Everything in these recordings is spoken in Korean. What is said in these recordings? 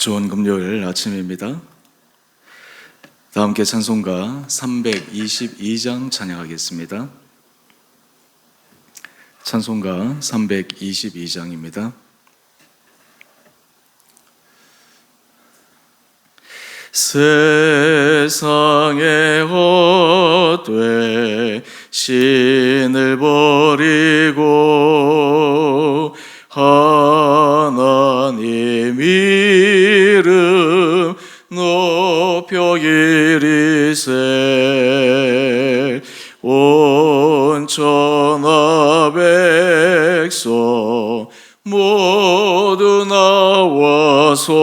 좋은 금요일 아침입니다. 다 함께 찬송가 322장 찬양하겠습니다. 찬송가 322장입니다. 세상의 헛되 신을 버리고 하나님 이름 높여 기리세 온 천하 백성 모두 나와서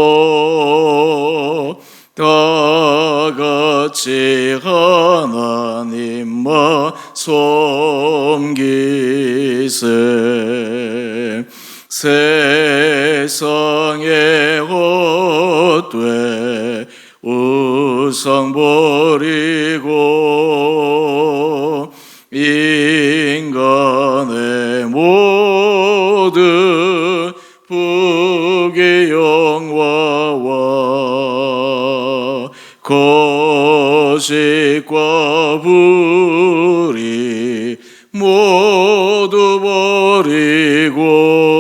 다같이 하나님만 섬기세 세상의 헛되 우상 버리고 인간의 모든 부귀영화와 거짓과 불의 모두 버리고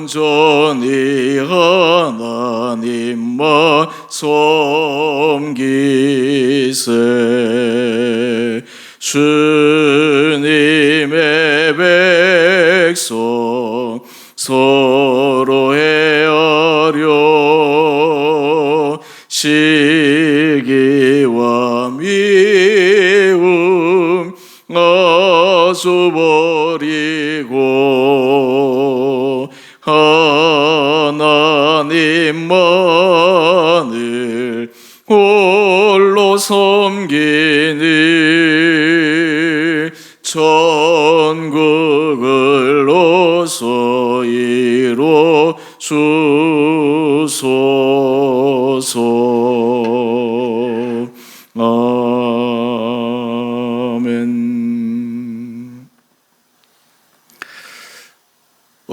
온전히 하나님만 섬기세 주님의 백성 서로 헤아려 시기와 미움 아수 버리고 하나님만을 홀로 섬기니 천국을 어서 이루어 주소서. 아멘.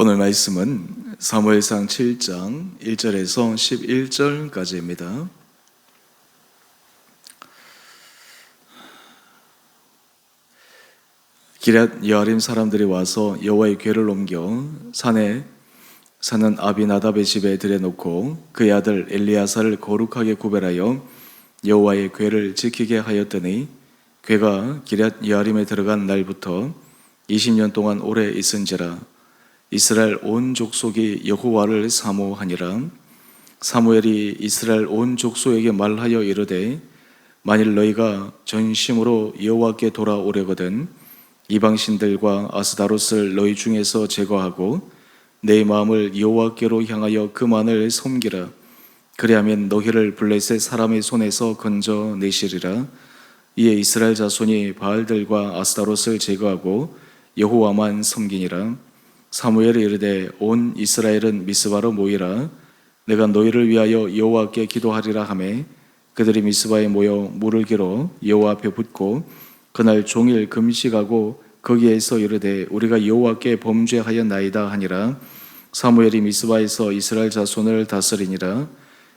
오늘 말씀은 사무엘상 7장 1절에서 11절까지입니다. 기럇 여아림 사람들이 와서 여호와의 궤를 옮겨 산에 사는 아비나답의 집에 들여놓고 그의 아들 엘리야사를 거룩하게 구별하여 여호와의 궤를 지키게 하였더니 궤가 기럇 여아림에 들어간 날부터 20년 동안 오래 있은지라 이스라엘 온 족속이 여호와를 사모하니라. 사무엘이 이스라엘 온 족속에게 말하여 이르되 만일 너희가 전심으로 여호와께 돌아오려거든 이방신들과 아스다롯을 너희 중에서 제거하고 내 마음을 여호와께로 향하여 그만을 섬기라. 그리하면 너희를 블레셋 사람의 손에서 건져내시리라. 이에 이스라엘 자손이 바알들과 아스다롯을 제거하고 여호와만 섬기니라. 사무엘이 이르되 온 이스라엘은 미스바로 모이라. 내가 너희를 위하여 여호와께 기도하리라 하매 그들이 미스바에 모여 물을 길어 여호와 앞에 붓고 그날 종일 금식하고 거기에서 이르되 우리가 여호와께 범죄하였나이다 하니라. 사무엘이 미스바에서 이스라엘 자손을 다스리니라.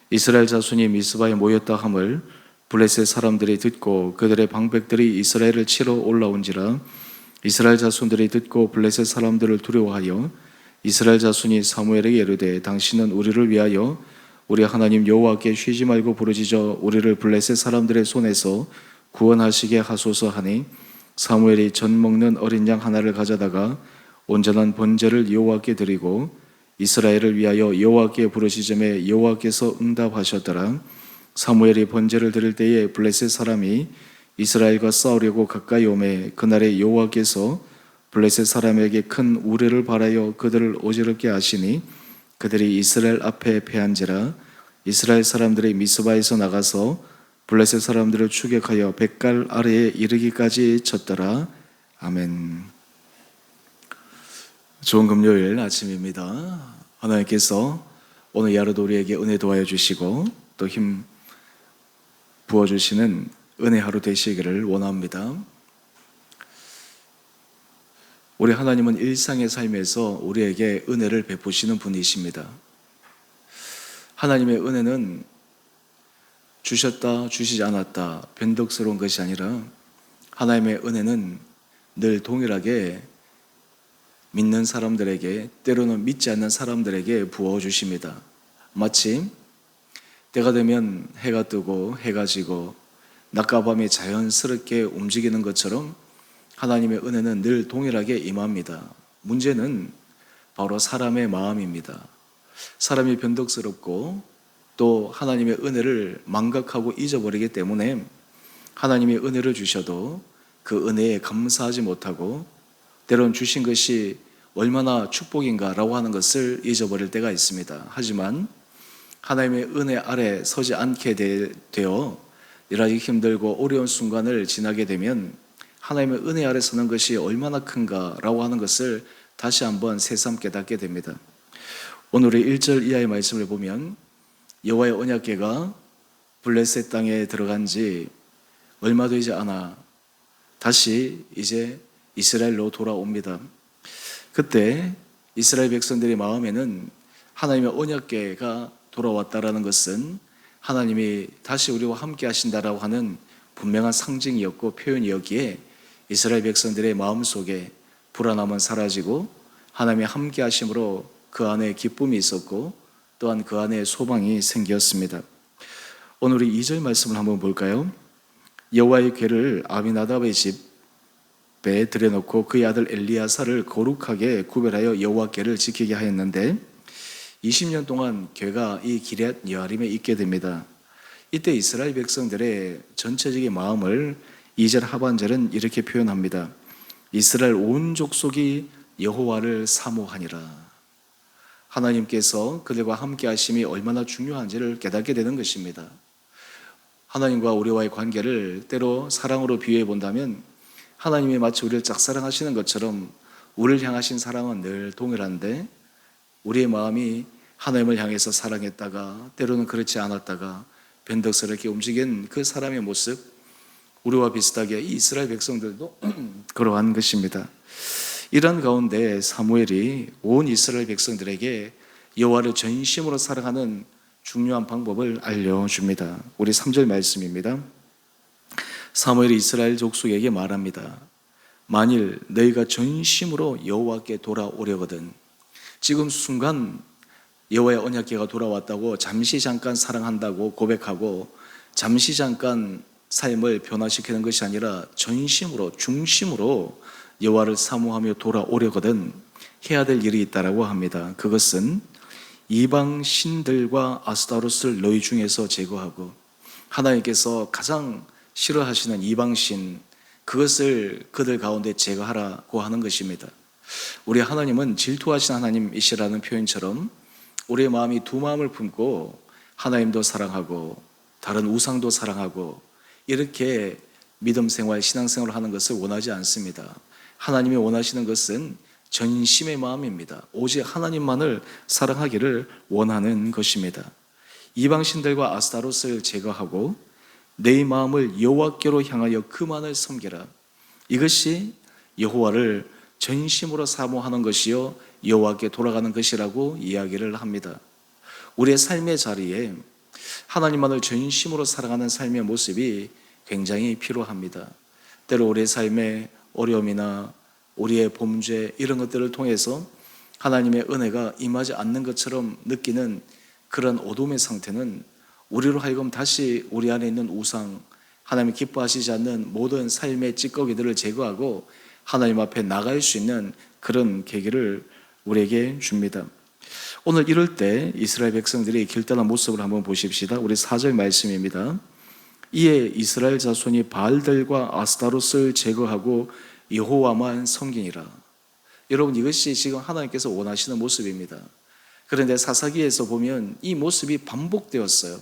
이스라엘 자손이 미스바에 모였다 함을 블레셋 사람들이 듣고 그들의 방백들이 이스라엘을 치러 올라온지라. 이스라엘 자손들이 듣고 블레셋 사람들을 두려워하여 이스라엘 자손이 사무엘에게 이르되 당신은 우리를 위하여 우리 하나님 여호와께 쉬지 말고 부르짖어 우리를 블레셋 사람들의 손에서 구원하시게 하소서 하니 사무엘이 전 먹는 어린 양 하나를 가져다가 온전한 번제를 여호와께 드리고 이스라엘을 위하여 여호와께 부르짖음에 여호와께서 응답하셨더라. 사무엘이 번제를 드릴 때에 블레셋 사람이 이스라엘과 싸우려고 가까이 오매 그날에 여호와께서 블레셋 사람에게 큰 우레를 발하여 그들을 어지럽게 하시니 그들이 이스라엘 앞에 패한지라. 이스라엘 사람들이 미스바에서 나가서 블레셋 사람들을 추격하여 백갈 아래에 이르기까지 쳤더라. 아멘. 좋은 금요일 아침입니다. 하나님께서 오늘 하루도 우리에게 은혜 도와여 주시고 또 힘 부어주시는 은혜 하루 되시기를 원합니다. 우리 하나님은 일상의 삶에서 우리에게 은혜를 베푸시는 분이십니다. 하나님의 은혜는 주셨다 주시지 않았다 변덕스러운 것이 아니라 하나님의 은혜는 늘 동일하게 믿는 사람들에게, 때로는 믿지 않는 사람들에게 부어주십니다. 마치 때가 되면 해가 뜨고 해가 지고 낮과 밤이 자연스럽게 움직이는 것처럼 하나님의 은혜는 늘 동일하게 임합니다. 문제는 바로 사람의 마음입니다. 사람이 변덕스럽고 또 하나님의 은혜를 망각하고 잊어버리기 때문에 하나님의 은혜를 주셔도 그 은혜에 감사하지 못하고 때론 주신 것이 얼마나 축복인가라고 하는 것을 잊어버릴 때가 있습니다. 하지만 하나님의 은혜 아래 서지 않게 되어 일하기 힘들고 어려운 순간을 지나게 되면 하나님의 은혜 아래 서는 것이 얼마나 큰가라고 하는 것을 다시 한번 새삼 깨닫게 됩니다. 오늘의 1절 이하의 말씀을 보면 여호와의 언약궤가 블레셋 땅에 들어간 지 얼마 되지 않아 다시 이제 이스라엘로 돌아옵니다. 그때 이스라엘 백성들의 마음에는 하나님의 언약궤가 돌아왔다라는 것은 하나님이 다시 우리와 함께 하신다라고 하는 분명한 상징이었고 표현이었기에 이스라엘 백성들의 마음속에 불안함은 사라지고 하나님의 함께 하심으로 그 안에 기쁨이 있었고 또한 그 안에 소망이 생겼습니다. 오늘 우리 2절 말씀을 한번 볼까요? 여호와의 궤를 아비나답의 집에 들여놓고 그의 아들 엘리야사를 거룩하게 구별하여 여호와 궤를 지키게 하였는데 20년 동안 궤가 이 기럇 여아림에 있게 됩니다. 이때 이스라엘 백성들의 전체적인 마음을 2절 하반절은 이렇게 표현합니다. 이스라엘 온 족속이 여호와를 사모하니라. 하나님께서 그들과 함께 하심이 얼마나 중요한지를 깨닫게 되는 것입니다. 하나님과 우리와의 관계를 때로 사랑으로 비유해 본다면 하나님이 마치 우리를 짝사랑하시는 것처럼 우리를 향하신 사랑은 늘 동일한데 우리의 마음이 하나님을 향해서 사랑했다가 때로는 그렇지 않았다가 변덕스럽게 움직인 그 사람의 모습, 우리와 비슷하게 이스라엘 백성들도 그러한 것입니다. 이런 가운데 사무엘이 온 이스라엘 백성들에게 여호와를 전심으로 사랑하는 중요한 방법을 알려줍니다. 우리 3절 말씀입니다. 사무엘이 이스라엘 족속에게 말합니다. 만일 너희가 전심으로 여호와께 돌아오려거든. 지금 순간 여호와의 언약궤가 돌아왔다고 잠시 잠깐 사랑한다고 고백하고 잠시 잠깐 삶을 변화시키는 것이 아니라 전심으로 중심으로 여호와를 사모하며 돌아오려거든 해야 될 일이 있다라고 합니다. 그것은 이방 신들과 아스타로스를 너희 중에서 제거하고 하나님께서 가장 싫어하시는 이방 신 그것을 그들 가운데 제거하라고 하는 것입니다. 우리 하나님은 질투하신 하나님이시라는 표현처럼 우리의 마음이 두 마음을 품고 하나님도 사랑하고 다른 우상도 사랑하고 이렇게 믿음 생활, 신앙 생활을 하는 것을 원하지 않습니다. 하나님이 원하시는 것은 전심의 마음입니다. 오직 하나님만을 사랑하기를 원하는 것입니다. 이방신들과 아스타롯을 제거하고 내 마음을 여호와께로 향하여 그만을 섬기라. 이것이 여호와를 전심으로 사모하는 것이요 여호와께 돌아가는 것이라고 이야기를 합니다. 우리의 삶의 자리에 하나님만을 전심으로 사랑하는 삶의 모습이 굉장히 필요합니다. 때로 우리의 삶의 어려움이나 우리의 범죄 이런 것들을 통해서 하나님의 은혜가 임하지 않는 것처럼 느끼는 그런 어둠의 상태는 우리로 하여금 다시 우리 안에 있는 우상, 하나님이 기뻐하시지 않는 모든 삶의 찌꺼기들을 제거하고 하나님 앞에 나갈 수 있는 그런 계기를 우리에게 줍니다. 오늘 이럴 때 이스라엘 백성들이 길떠난 모습을 한번 보십시다. 우리 4절 말씀입니다. 이에 이스라엘 자손이 바알들과 아스타롯을 제거하고 여호와만 섬기니라. 여러분, 이것이 지금 하나님께서 원하시는 모습입니다. 그런데 사사기에서 보면 이 모습이 반복되었어요.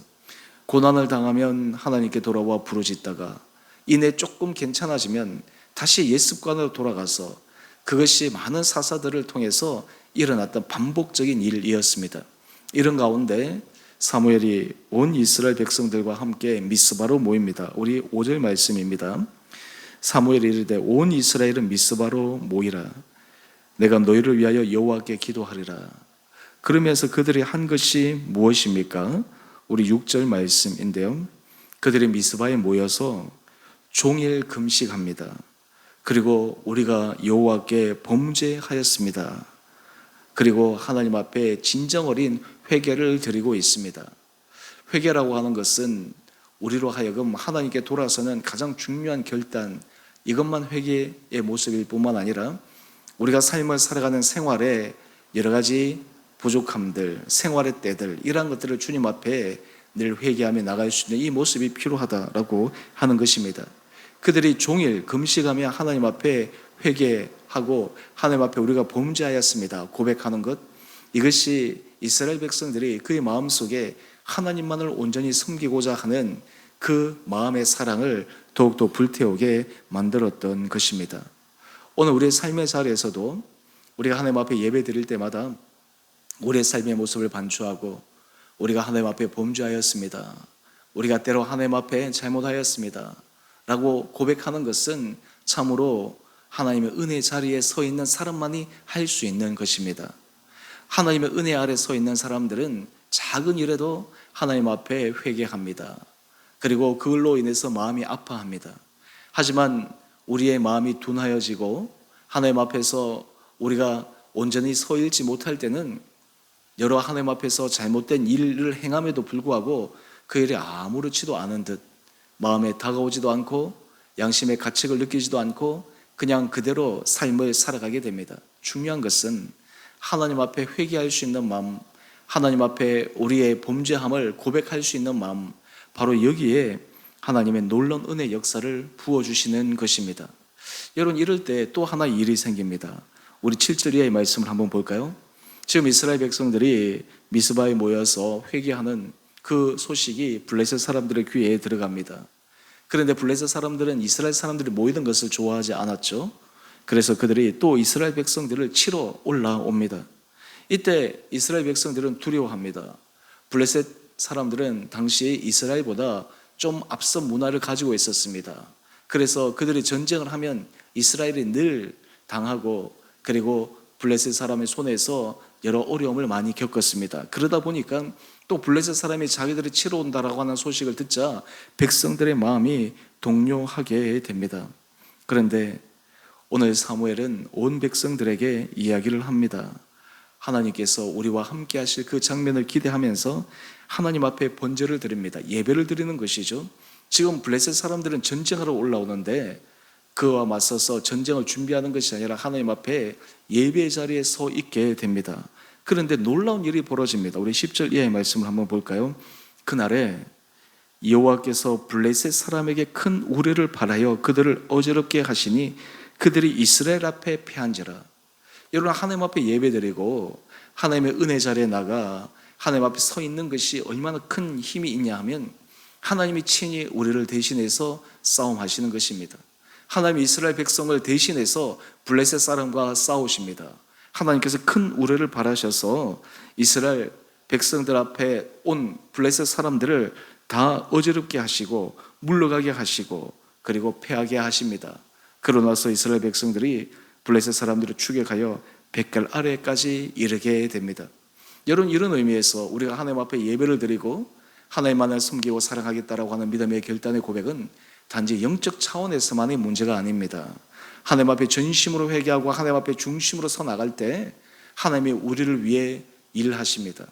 고난을 당하면 하나님께 돌아와 부르짖다가 이내 조금 괜찮아지면 다시 옛 습관으로 돌아가서 그것이 많은 사사들을 통해서 일어났던 반복적인 일이었습니다. 이런 가운데 사무엘이 온 이스라엘 백성들과 함께 미스바로 모입니다. 우리 5절 말씀입니다. 사무엘이 이르되 온 이스라엘은 미스바로 모이라. 내가 너희를 위하여 여호와께 기도하리라. 그러면서 그들이 한 것이 무엇입니까? 우리 6절 말씀인데요. 그들이 미스바에 모여서 종일 금식합니다. 그리고 우리가 여호와께 범죄하였습니다. 그리고 하나님 앞에 진정 어린 회개를 드리고 있습니다. 회개라고 하는 것은 우리로 하여금 하나님께 돌아서는 가장 중요한 결단, 이것만 회개의 모습일 뿐만 아니라 우리가 삶을 살아가는 생활에 여러 가지 부족함들, 생활의 때들, 이러한 것들을 주님 앞에 늘 회개하며 나갈 수 있는 이 모습이 필요하다라고 하는 것입니다. 그들이 종일 금식하며 하나님 앞에 회개하고 하나님 앞에 우리가 범죄하였습니다 고백하는 것, 이것이 이스라엘 백성들이 그의 마음속에 하나님만을 온전히 섬기고자 하는 그 마음의 사랑을 더욱더 불태우게 만들었던 것입니다. 오늘 우리의 삶의 자리에서도 우리가 하나님 앞에 예배 드릴 때마다 우리의 삶의 모습을 반추하고 우리가 하나님 앞에 범죄하였습니다, 우리가 때로 하나님 앞에 잘못하였습니다 라고 고백하는 것은 참으로 하나님의 은혜 자리에 서 있는 사람만이 할 수 있는 것입니다. 하나님의 은혜 아래 서 있는 사람들은 작은 일에도 하나님 앞에 회개합니다. 그리고 그걸로 인해서 마음이 아파합니다. 하지만 우리의 마음이 둔하여지고 하나님 앞에서 우리가 온전히 서 있지 못할 때는 여러 하나님 앞에서 잘못된 일을 행함에도 불구하고 그 일이 아무렇지도 않은 듯 마음에 다가오지도 않고 양심의 가책을 느끼지도 않고 그냥 그대로 삶을 살아가게 됩니다. 중요한 것은 하나님 앞에 회개할 수 있는 마음, 하나님 앞에 우리의 범죄함을 고백할 수 있는 마음, 바로 여기에 하나님의 놀라운 은혜 역사를 부어주시는 것입니다. 여러분, 이럴 때 또 하나 일이 생깁니다. 우리 7절 이하의 말씀을 한번 볼까요? 지금 이스라엘 백성들이 미스바에 모여서 회개하는 그 소식이 블레셋 사람들의 귀에 들어갑니다. 그런데 블레셋 사람들은 이스라엘 사람들이 모이던 것을 좋아하지 않았죠. 그래서 그들이 또 이스라엘 백성들을 치러 올라옵니다. 이때 이스라엘 백성들은 두려워합니다. 블레셋 사람들은 당시 이스라엘보다 좀 앞선 문화를 가지고 있었습니다. 그래서 그들이 전쟁을 하면 이스라엘이 늘 당하고 그리고 블레셋 사람의 손에서 여러 어려움을 많이 겪었습니다. 그러다 보니까 또 블레셋 사람이 자기들이 치러 온다라고 하는 소식을 듣자 백성들의 마음이 동요하게 됩니다. 그런데 오늘 사무엘은 온 백성들에게 이야기를 합니다. 하나님께서 우리와 함께 하실 그 장면을 기대하면서 하나님 앞에 번제를 드립니다. 예배를 드리는 것이죠. 지금 블레셋 사람들은 전쟁하러 올라오는데 그와 맞서서 전쟁을 준비하는 것이 아니라 하나님 앞에 예배의 자리에 서 있게 됩니다. 그런데 놀라운 일이 벌어집니다. 우리 10절 이하의 말씀을 한번 볼까요? 그날에 여호와께서 블레셋 사람에게 큰 우레를 발하여 그들을 어지럽게 하시니 그들이 이스라엘 앞에 패한지라. 여러분, 하나님 앞에 예배드리고 하나님의 은혜 자리에 나가 하나님 앞에 서 있는 것이 얼마나 큰 힘이 있냐 하면 하나님이 친히 우리를 대신해서 싸움하시는 것입니다. 하나님이 이스라엘 백성을 대신해서 블레셋 사람과 싸우십니다. 하나님께서 큰 우레를 발하셔서 이스라엘 백성들 앞에 온 블레셋 사람들을 다 어지럽게 하시고 물러가게 하시고 그리고 패하게 하십니다. 그러고 나서 이스라엘 백성들이 블레셋 사람들을 추격하여 뱃갈 아래까지 이르게 됩니다. 여러분, 이런 의미에서 우리가 하나님 앞에 예배를 드리고 하나님만을 섬기고 사랑하겠다라고 하는 믿음의 결단의 고백은 단지 영적 차원에서만의 문제가 아닙니다. 하나님 앞에 전심으로 회개하고 하나님 앞에 중심으로 서 나갈 때 하나님이 우리를 위해 일하십니다.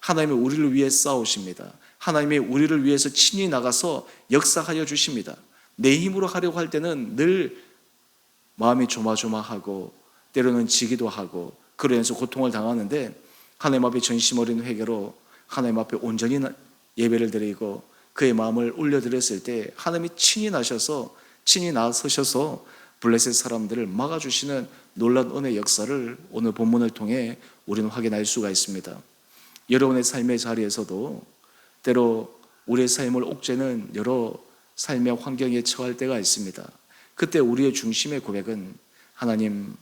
하나님이 우리를 위해 싸우십니다. 하나님이 우리를 위해서 친히 나가서 역사하여 주십니다. 내 힘으로 하려고 할 때는 늘 마음이 조마조마하고 때로는 지기도 하고 그러면서 고통을 당하는데 하나님 앞에 전심 어린 회개로 하나님 앞에 온전히 예배를 드리고 그의 마음을 올려드렸을 때 하나님이 친히 나서셔서 블레셋 사람들을 막아주시는 놀라운 은혜 역사를 오늘 본문을 통해 우리는 확인할 수가 있습니다. 여러분의 삶의 자리에서도 때로 우리의 삶을 옥죄는 여러 삶의 환경에 처할 때가 있습니다. 그때 우리의 중심의 고백은 하나님,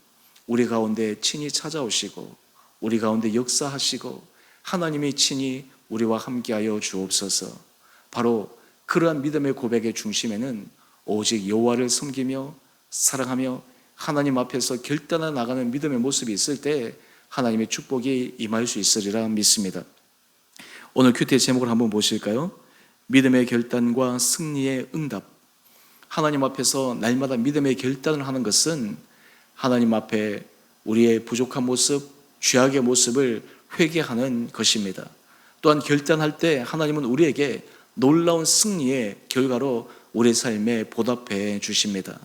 우리 가운데 친히 찾아오시고 우리 가운데 역사하시고 하나님이 친히 우리와 함께하여 주옵소서. 바로 그러한 믿음의 고백의 중심에는 오직 여호와를 섬기며 사랑하며 하나님 앞에서 결단해 나가는 믿음의 모습이 있을 때 하나님의 축복이 임할 수 있으리라 믿습니다. 오늘 큐티의 제목을 한번 보실까요? 믿음의 결단과 승리의 응답. 하나님 앞에서 날마다 믿음의 결단을 하는 것은 하나님 앞에 우리의 부족한 모습, 죄악의 모습을 회개하는 것입니다. 또한 결단할 때 하나님은 우리에게 놀라운 승리의 결과로 우리 삶에 보답해 주십니다.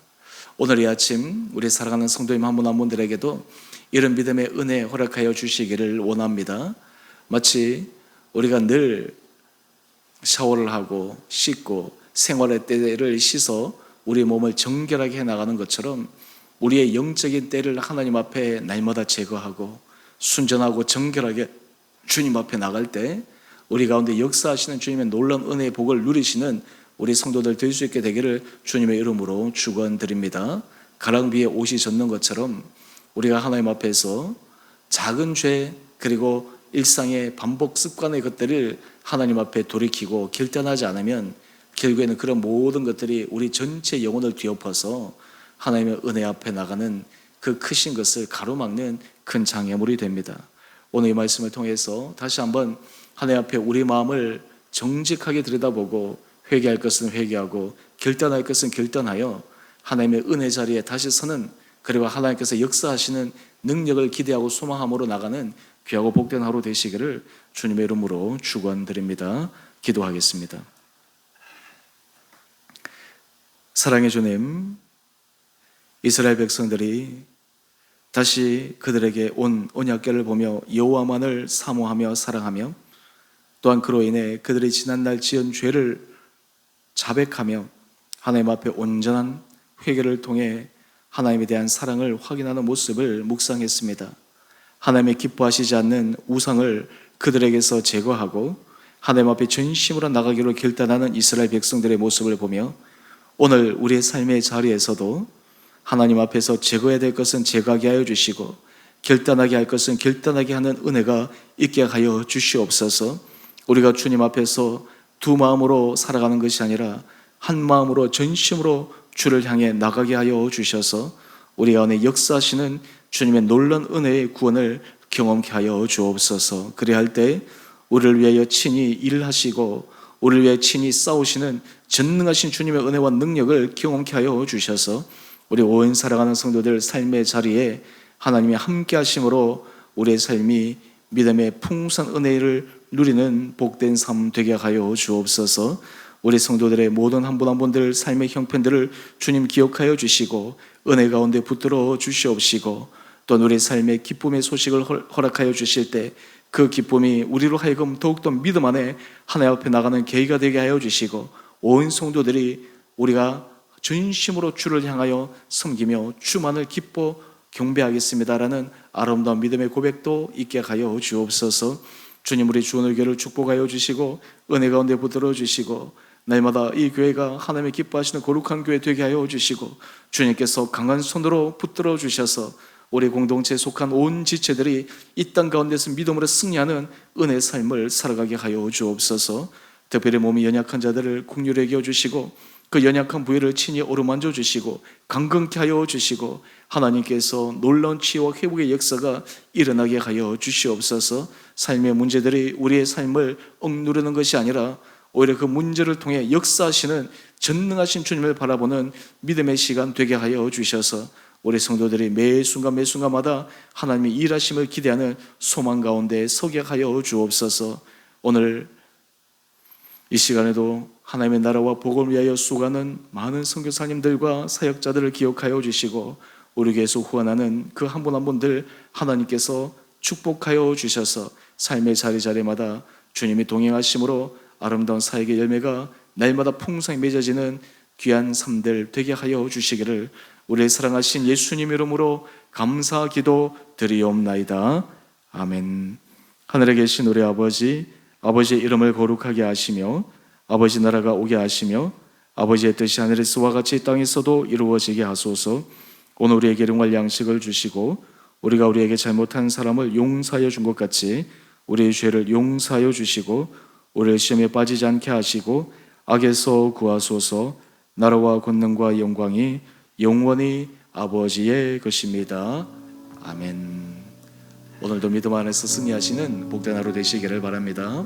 오늘 이 아침 우리 사랑하는 성도님 한 분 한 분들에게도 이런 믿음의 은혜 허락하여 주시기를 원합니다. 마치 우리가 늘 샤워를 하고 씻고 생활의 때를 씻어 우리 몸을 정결하게 해나가는 것처럼 우리의 영적인 때를 하나님 앞에 날마다 제거하고 순전하고 정결하게 주님 앞에 나갈 때 우리 가운데 역사하시는 주님의 놀라운 은혜의 복을 누리시는 우리 성도들 될 수 있게 되기를 주님의 이름으로 축원드립니다. 가랑 비에 옷이 젖는 것처럼 우리가 하나님 앞에서 작은 죄 그리고 일상의 반복 습관의 것들을 하나님 앞에 돌이키고 결단하지 않으면 결국에는 그런 모든 것들이 우리 전체 영혼을 뒤엎어서 하나님의 은혜 앞에 나가는 그 크신 것을 가로막는 큰 장애물이 됩니다. 오늘 이 말씀을 통해서 다시 한번 하나님 앞에 우리 마음을 정직하게 들여다보고 회개할 것은 회개하고 결단할 것은 결단하여 하나님의 은혜 자리에 다시 서는, 그리고 하나님께서 역사하시는 능력을 기대하고 소망함으로 나가는 귀하고 복된 하루 되시기를 주님의 이름으로 축원드립니다. 기도하겠습니다. 사랑의 주님, 이스라엘 백성들이 다시 그들에게 온 언약궤를 보며 여호와만을 사모하며 사랑하며 또한 그로 인해 그들이 지난날 지은 죄를 자백하며 하나님 앞에 온전한 회개를 통해 하나님에 대한 사랑을 확인하는 모습을 묵상했습니다. 하나님의 기뻐하시지 않는 우상을 그들에게서 제거하고 하나님 앞에 전심으로 나가기로 결단하는 이스라엘 백성들의 모습을 보며 오늘 우리의 삶의 자리에서도 하나님 앞에서 제거해야 될 것은 제거하게 하여 주시고 결단하게 할 것은 결단하게 하는 은혜가 있게 하여 주시옵소서. 우리가 주님 앞에서 두 마음으로 살아가는 것이 아니라 한 마음으로 전심으로 주를 향해 나가게 하여 주셔서 우리 안에 역사하시는 주님의 놀라운 은혜의 구원을 경험케 하여 주옵소서. 그리할 때 우리를 위하여 친히 일하시고 우리를 위해 친히 싸우시는 전능하신 주님의 은혜와 능력을 경험케 하여 주셔서 우리 오은 살아가는 성도들 삶의 자리에 하나님의 함께 하심으로 우리의 삶이 믿음의 풍성한 은혜를 누리는 복된 삶 되게 하여 주옵소서. 우리 성도들의 모든 한 분 한 분들 삶의 형편들을 주님 기억하여 주시고 은혜 가운데 붙들어 주시옵시고 또 우리 삶의 기쁨의 소식을 허락하여 주실 때 그 기쁨이 우리로 하여금 더욱더 믿음 안에 하나님 앞에 나가는 계기가 되게 하여 주시고 온 성도들이 우리가 전심으로 주를 향하여 섬기며 주만을 기뻐 경배하겠습니다라는 아름다운 믿음의 고백도 있게 하여 주옵소서. 주님, 우리 주원의 교회를 축복하여 주시고 은혜 가운데 붙들어 주시고 날마다 이 교회가 하나님의 기뻐하시는 거룩한 교회 되게 하여 주시고 주님께서 강한 손으로 붙들어 주셔서 우리 공동체에 속한 온 지체들이 이 땅 가운데서 믿음으로 승리하는 은혜의 삶을 살아가게 하여 주옵소서. 특별히 몸이 연약한 자들을 긍휼히 여겨 주시고 그 연약한 부위를 친히 어루만져 주시고 강건케 하여 주시고 하나님께서 놀라운 치유와 회복의 역사가 일어나게 하여 주시옵소서. 삶의 문제들이 우리의 삶을 억누르는 것이 아니라 오히려 그 문제를 통해 역사하시는 전능하신 주님을 바라보는 믿음의 시간 되게 하여 주셔서 우리 성도들이 매 순간마다 하나님의 일하심을 기대하는 소망 가운데 서게 하여 주옵소서. 오늘 이 시간에도 하나님의 나라와 복음을 위하여 수고하는 많은 선교사님들과 사역자들을 기억하여 주시고 우리 교회에서 후원하는 그 한 분 한 분들 하나님께서 축복하여 주셔서 삶의 자리마다 주님이 동행하심으로 아름다운 사역의 열매가 날마다 풍성히 맺어지는 귀한 삶들 되게 하여 주시기를 우리의 사랑하신 예수님 이름으로 감사 기도 드리옵나이다. 아멘. 하늘에 계신 우리 아버지, 아버지의 이름을 거룩하게 하시며 아버지 나라가 오게 하시며 아버지의 뜻이 하늘에서와 같이 땅에서도 이루어지게 하소서. 오늘 우리에게 일용할 양식을 주시고 우리가 우리에게 잘못한 사람을 용서하여 준 것 같이 우리의 죄를 용서하여 주시고 우리를 시험에 빠지지 않게 하시고 악에서 구하소서. 나라와 권능과 영광이 영원히 아버지의 것입니다. 아멘. 오늘도 믿음 안에서 승리하시는 복된 하루 되시기를 바랍니다.